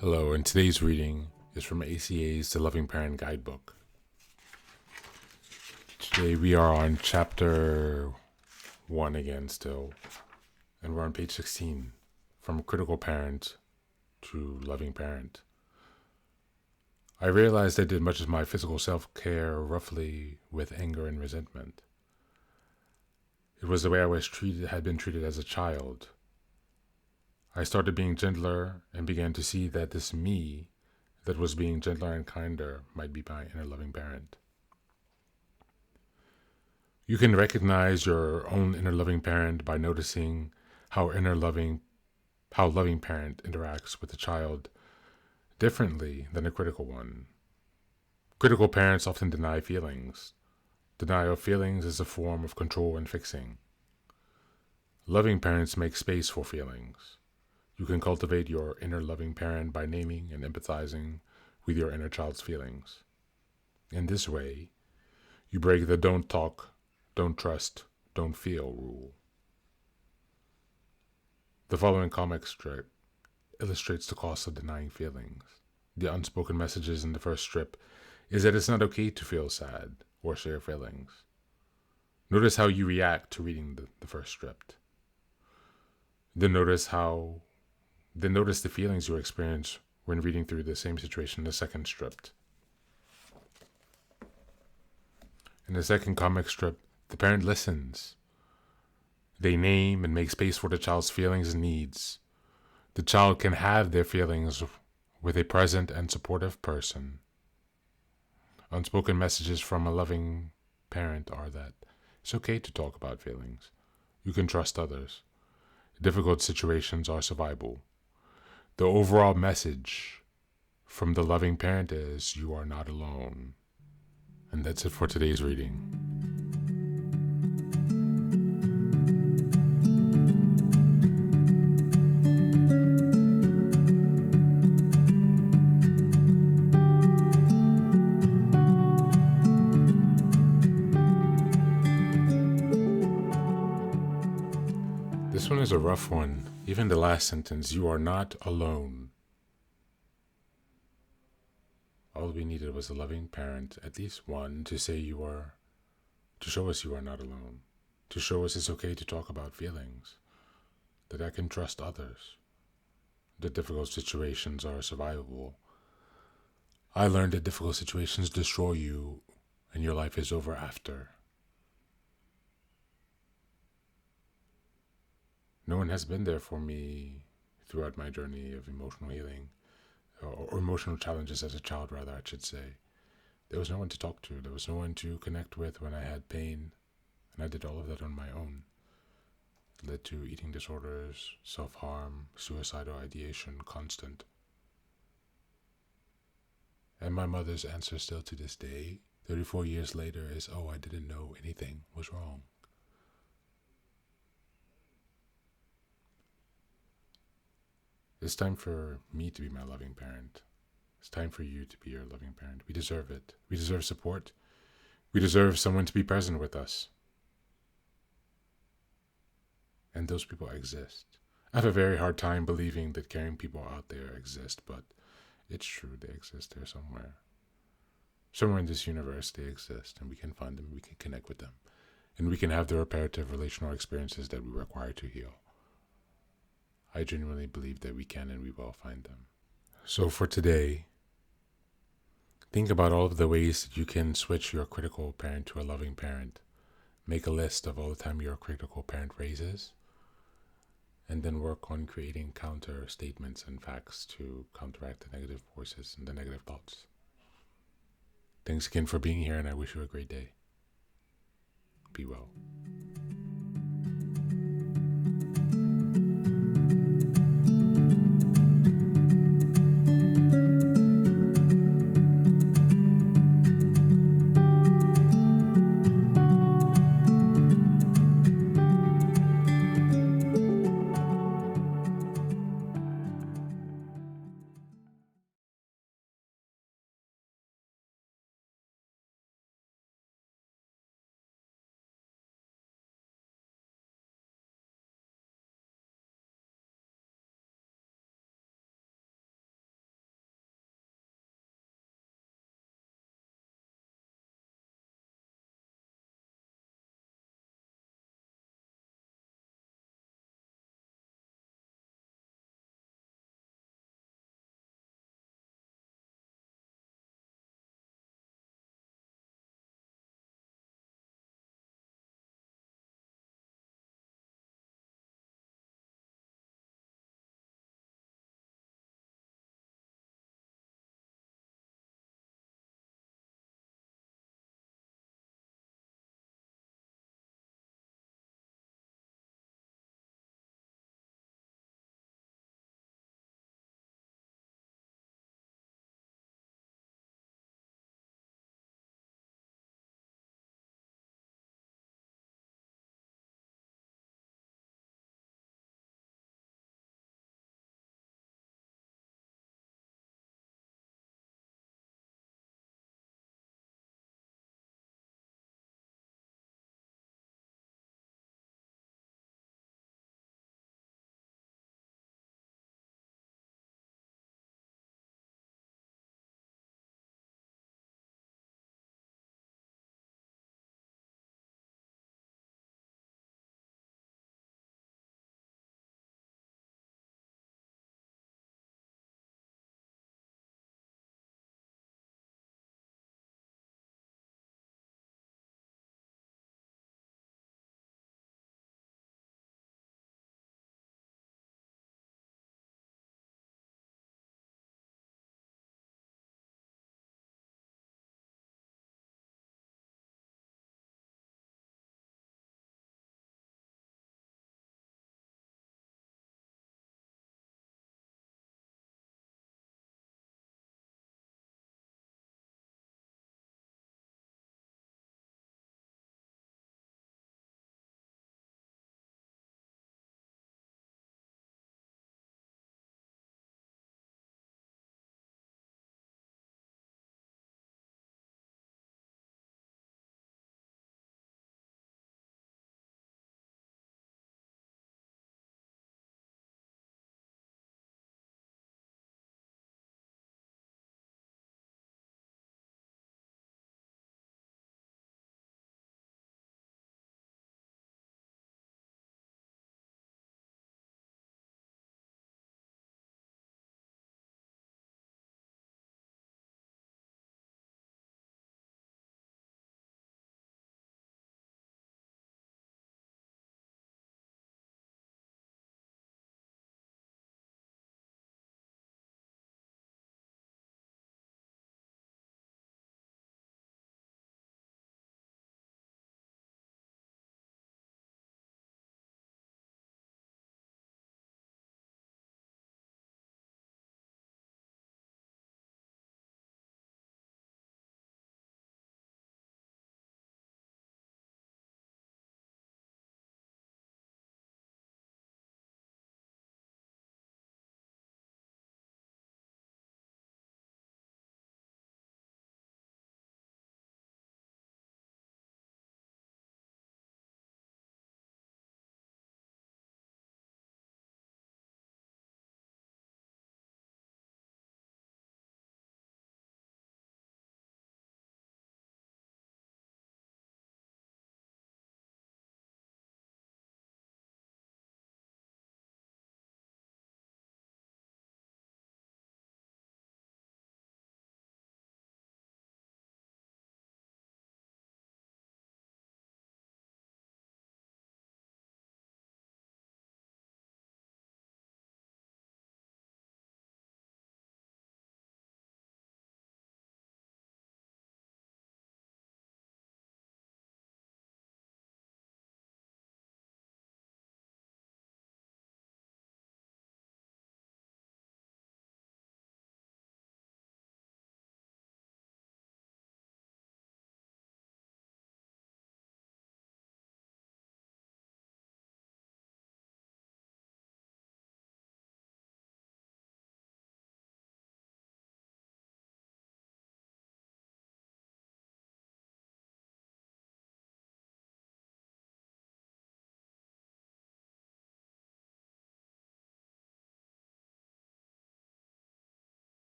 Hello, and today's reading is from ACA's The Loving Parent Guidebook. Today we are on chapter 1 again still, and we're on page 16, From Critical Parent to Loving Parent. I realized I did much of my physical self-care roughly with anger and resentment. It was the way I had been treated as a child. I started being gentler and began to see that this me that was being gentler and kinder might be my inner loving parent. You can recognize your own inner loving parent by noticing how loving parent interacts with the child differently than a critical one. Critical parents often deny feelings. Denial of feelings is a form of control and fixing. Loving parents make space for feelings. You can cultivate your inner loving parent by naming and empathizing with your inner child's feelings. In this way, you break the don't talk, don't trust, don't feel rule. The following comic strip illustrates the cost of denying feelings. The unspoken messages in the first strip is that it's not okay to feel sad or share feelings. Notice how you react to reading the first strip. Then notice the feelings you experience when reading through the same situation in the second strip. In the second comic strip, the parent listens. They name and make space for the child's feelings and needs. The child can have their feelings with a present and supportive person. Unspoken messages from a loving parent are that it's okay to talk about feelings. You can trust others. Difficult situations are survivable. The overall message from the loving parent is you are not alone. And that's it for today's reading. This one is a rough one. Even the last sentence, you are not alone. All we needed was a loving parent, at least one, to show us you are not alone. To show us it's okay to talk about feelings. That I can trust others. That difficult situations are survivable. I learned that difficult situations destroy you and your life is over after. No one has been there for me throughout my journey of emotional healing, or emotional challenges as a child, rather, I should say. There was no one to talk to. There was no one to connect with when I had pain, and I did all of that on my own. It led to eating disorders, self-harm, suicidal ideation, constant. And my mother's answer still to this day, 34 years later, is, oh, I didn't know anything was wrong. It's time for me to be my loving parent. It's time for you to be your loving parent. We deserve it. We deserve support. We deserve someone to be present with us. And those people exist. I have a very hard time believing that caring people out there exist, but it's true, they exist there somewhere. Somewhere in this universe they exist, and we can find them, we can connect with them, and we can have the reparative relational experiences that we require to heal. I genuinely believe that we can and we will find them. So for today, think about all of the ways that you can switch your critical parent to a loving parent. Make a list of all the time your critical parent raises, and then work on creating counter statements and facts to counteract the negative voices and the negative thoughts. Thanks again for being here, and I wish you a great day. Be well.